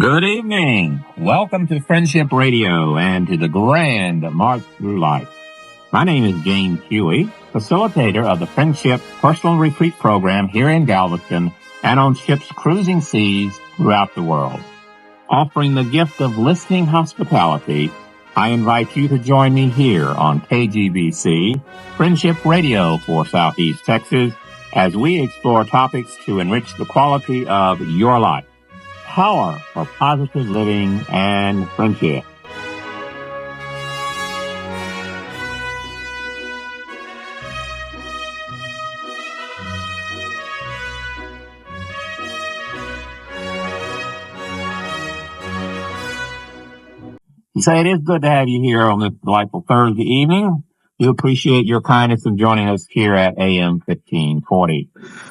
Good evening. Welcome to Friendship Radio and to the Grand March Through Life. My name is James Hughey, facilitator of the Friendship Personal Retreat Program here in Galveston and on ships cruising seas throughout the world. Offering the gift of listening hospitality, I invite you to join me here on KGBC, Friendship Radio for Southeast Texas, as we explore topics to enrich the quality of your life. Power for positive living and friendship. Say it is good to have you here on this delightful Thursday evening. We appreciate your kindness in joining us here at AM 1540.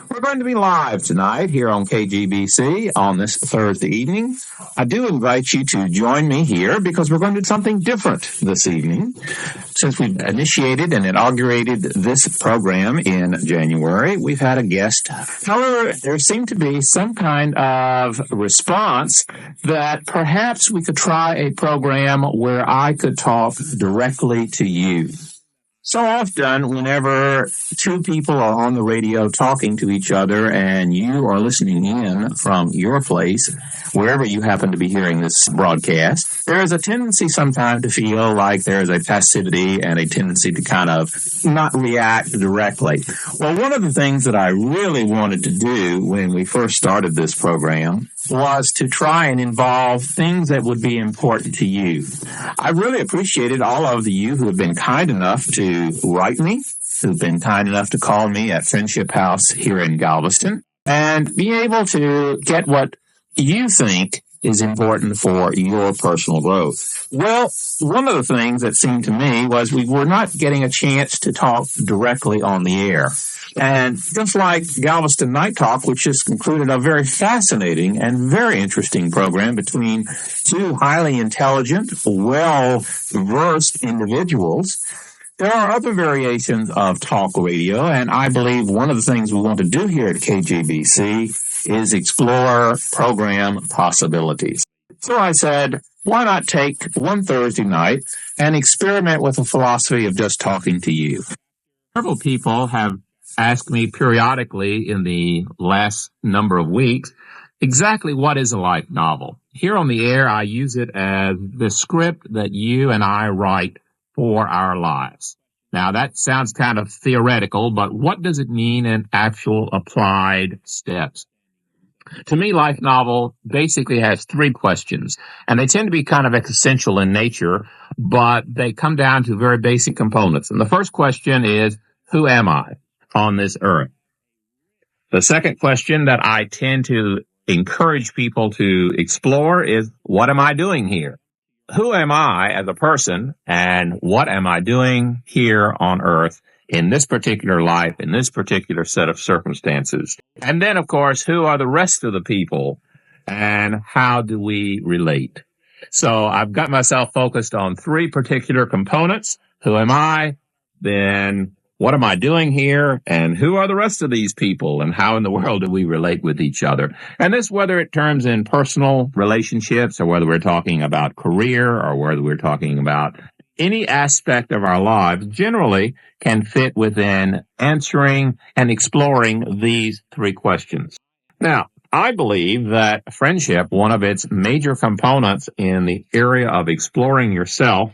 We're going to be live tonight here on KGBC on this Thursday evening. I do invite you to join me here because we're going to do something different this evening. Since we've initiated and inaugurated this program in January, we've had a guest. However, there seemed to be some kind of response that perhaps we could try a program where I could talk directly to you. So often, whenever two people are on the radio talking to each other and you are listening in from your place, wherever you happen to be hearing this broadcast, there is a tendency sometimes to feel like there is a passivity and a tendency to kind of not react directly. Well, one of the things that I really wanted to do when we first started this program was to try and involve things that would be important to you. I really appreciated all of you who have been kind enough to write me, who've been kind enough to call me at Friendship House here in Galveston, and be able to get what you think is important for your personal growth. Well, one of the things that seemed to me was we were not getting a chance to talk directly on the air. And just like Galveston Night Talk, which just concluded a very fascinating and very interesting program between two highly intelligent, well-versed individuals, there are other variations of talk radio, and I believe one of the things we want to do here at KGBC is explore program possibilities. So I said, why not take one Thursday night and experiment with the philosophy of just talking to you? Several people have asked me periodically in the last number of weeks exactly what is a life novel. Here on the air, I use it as the script that you and I write for our lives. Now, that sounds kind of theoretical, but what does it mean in actual applied steps? To me, life novel basically has three questions, and they tend to be kind of existential in nature, but they come down to very basic components. And the first question is, who am I on this earth? The second question that I tend to encourage people to explore is, what am I doing here? Who am I as a person, and what am I doing here on earth in this particular life, in this particular set of circumstances? And then, of course, who are the rest of the people, and how do we relate? So I've got myself focused on three particular components. Who am I? Then what am I doing here? And who are the rest of these people? And how in the world do we relate with each other? And this, whether it terms in personal relationships or whether we're talking about career or whether we're talking about any aspect of our lives, generally can fit within answering and exploring these three questions. Now, I believe that friendship, one of its major components in the area of exploring yourself,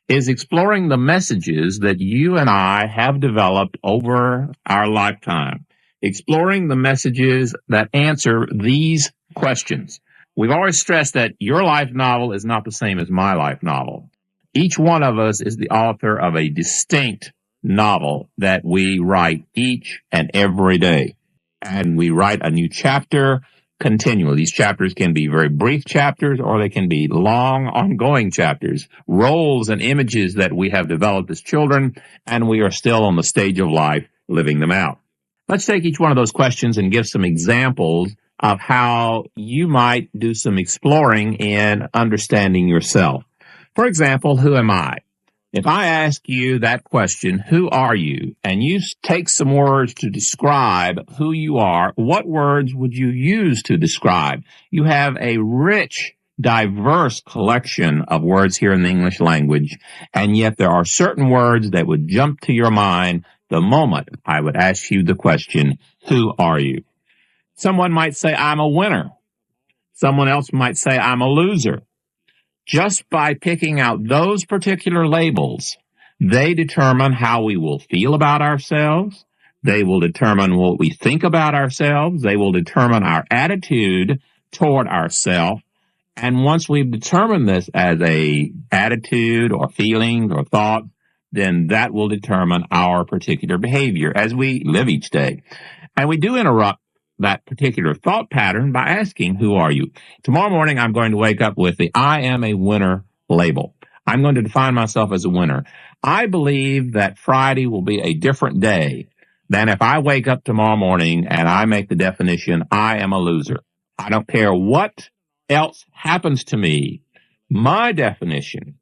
is exploring the messages that you and I have developed over our lifetime, exploring the messages that answer these questions. We've always stressed that your life novel is not the same as my life novel. Each one of us is the author of a distinct novel that we write each and every day. And we write a new chapter continually. These chapters can be very brief chapters, or they can be long, ongoing chapters, roles and images that we have developed as children, and we are still on the stage of life living them out. Let's take each one of those questions and give some examples of how you might do some exploring in understanding yourself. For example, who am I? If I ask you that question, who are you, and you take some words to describe who you are, what words would you use to describe? You have a rich diverse collection of words here in the English language, and yet there are certain words that would jump to your mind the moment I would ask you the question, who are you? Someone might say, I'm a winner. Someone else might say, I'm a loser. Just by picking out those particular labels, they determine how we will feel about ourselves. They will determine what we think about ourselves. They will determine our attitude toward ourselves. And once we've determined this as a attitude or feeling or thought, then that will determine our particular behavior as we live each day. And we do interrupt that particular thought pattern by asking, who are you? Tomorrow morning, I'm going to wake up with the I am a winner label. I'm going to define myself as a winner. I believe that Friday will be a different day than if I wake up tomorrow morning and I make the definition, I am a loser. I don't care what else happens to me. My definition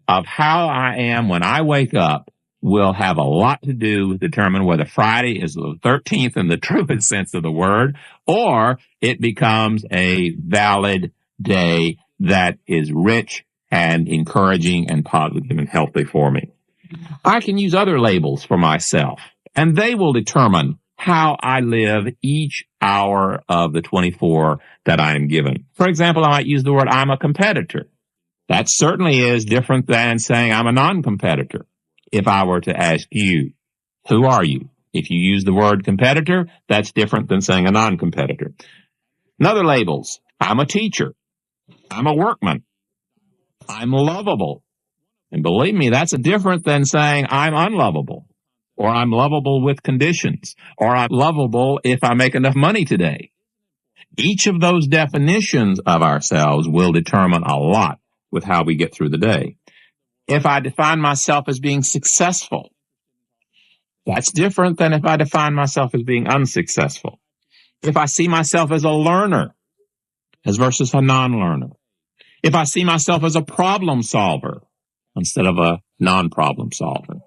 of how I am when I wake up will have a lot to do with determining whether Friday is the 13th in the truest sense of the word, or it becomes a valid day that is rich and encouraging and positive and healthy for me. I can use other labels for myself, and they will determine how I live each hour of the 24 that I am given. For example, I might use the word I'm a competitor. That certainly is different than saying I'm a non-competitor. If I were to ask you, who are you? If you use the word competitor, that's different than saying a non-competitor. Another labels, I'm a teacher. I'm a workman. I'm lovable. And believe me, that's different than saying I'm unlovable, or I'm lovable with conditions, or I'm lovable if I make enough money today. Each of those definitions of ourselves will determine a lot with how we get through the day. If I define myself as being successful, that's different than if I define myself as being unsuccessful. If I see myself as a learner as versus a non-learner. If I see myself as a problem solver instead of a non-problem solver.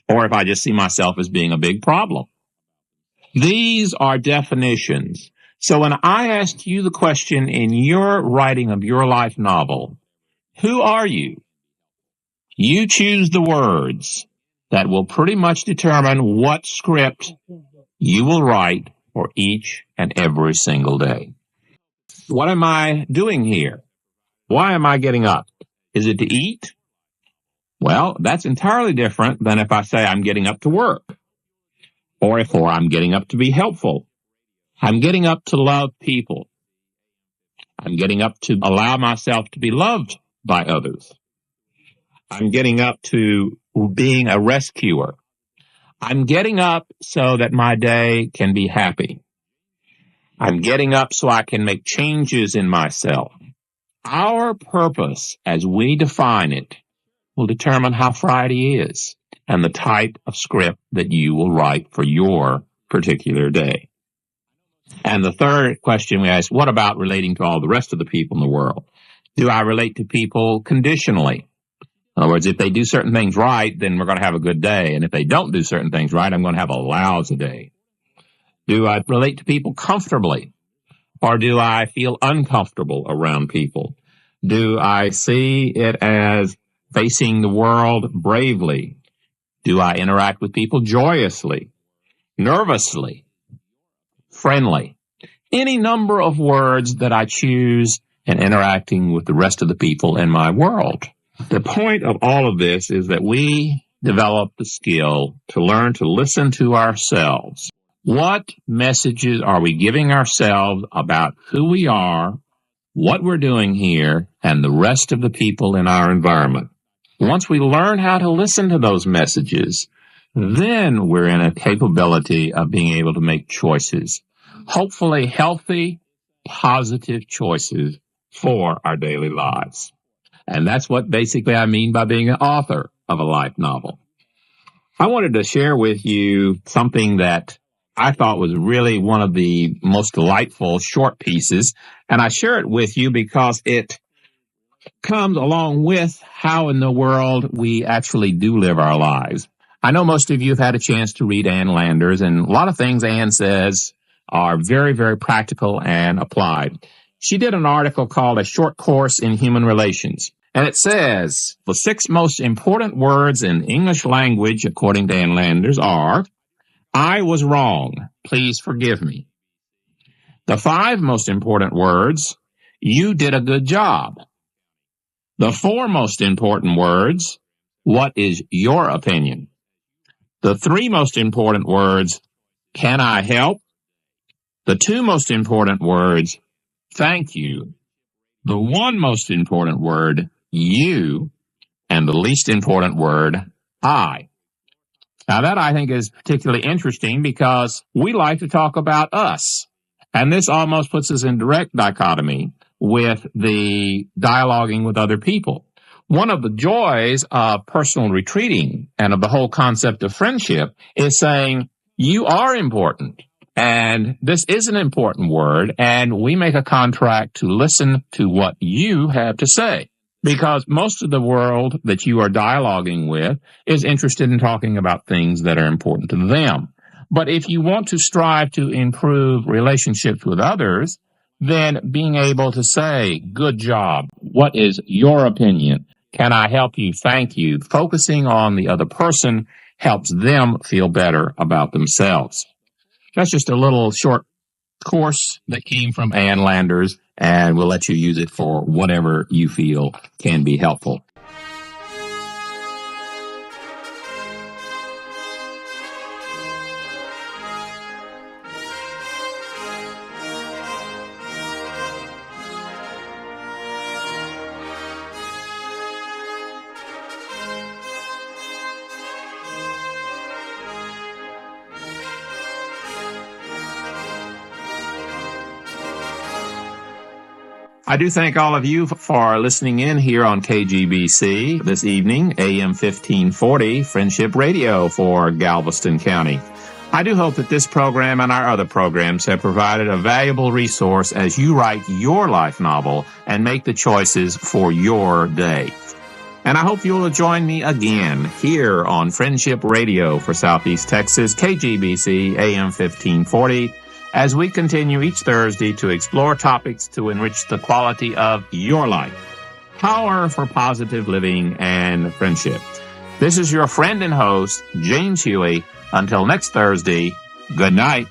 Or if I just see myself as being a big problem. These are definitions. So when I asked you the question in your writing of your life novel, who are you? You choose the words that will pretty much determine what script you will write for each and every single day. What am I doing here? Why am I getting up? Is it to eat? Well, that's entirely different than if I say I'm getting up to work, or if I'm getting up to be helpful. I'm getting up to love people. I'm getting up to allow myself to be loved by others. I'm getting up to being a rescuer. I'm getting up so that my day can be happy. I'm getting up so I can make changes in myself. Our purpose, as we define it, will determine how Friday is and the type of script that you will write for your particular day. And the third question we ask, what about relating to all the rest of the people in the world? Do I relate to people conditionally? In other words, if they do certain things right, then we're going to have a good day. And if they don't do certain things right, I'm going to have a lousy day. Do I relate to people comfortably? Or do I feel uncomfortable around people? Do I see it as facing the world bravely? Do I interact with people joyously, nervously, friendly? Any number of words that I choose in interacting with the rest of the people in my world. The point of all of this is that we develop the skill to learn to listen to ourselves. What messages are we giving ourselves about who we are, what we're doing here, and the rest of the people in our environment? Once we learn how to listen to those messages, then we're in a capability of being able to make choices, hopefully healthy, positive choices for our daily lives. And that's what basically I mean by being an author of a life novel. I wanted to share with you something that I thought was really one of the most delightful short pieces, and I share it with you because it comes along with how in the world we actually do live our lives. I know most of you have had a chance to read Ann Landers, and a lot of things Ann says are very, very practical and applied. She did an article called A Short Course in Human Relations. And it says, the 6 most important words in English language, according to Ann Landers, are, I was wrong. Please forgive me. The 5 most important words, you did a good job. The 4 most important words, what is your opinion? The 3 most important words, can I help? The 2 most important words, thank you. The 1 most important word, you. And the least important word, I. Now that I think is particularly interesting because we like to talk about us. And this almost puts us in direct dichotomy with the dialoguing with other people. One of the joys of personal retreating and of the whole concept of friendship is saying, you are important. And this is an important word, and we make a contract to listen to what you have to say. Because most of the world that you are dialoguing with is interested in talking about things that are important to them. But if you want to strive to improve relationships with others, then being able to say, good job, what is your opinion? Can I help you? Thank you. Focusing on the other person helps them feel better about themselves. That's just a little short course that came from Ann Landers, and we'll let you use it for whatever you feel can be helpful. I do thank all of you for listening in here on KGBC this evening, AM 1540, Friendship Radio for Galveston County. I do hope that this program and our other programs have provided a valuable resource as you write your life novel and make the choices for your day. And I hope you will join me again here on Friendship Radio for Southeast Texas, KGBC, AM 1540, as we continue each Thursday to explore topics to enrich the quality of your life. Power for positive living and friendship. This is your friend and host, James Hughey. Until next Thursday, good night.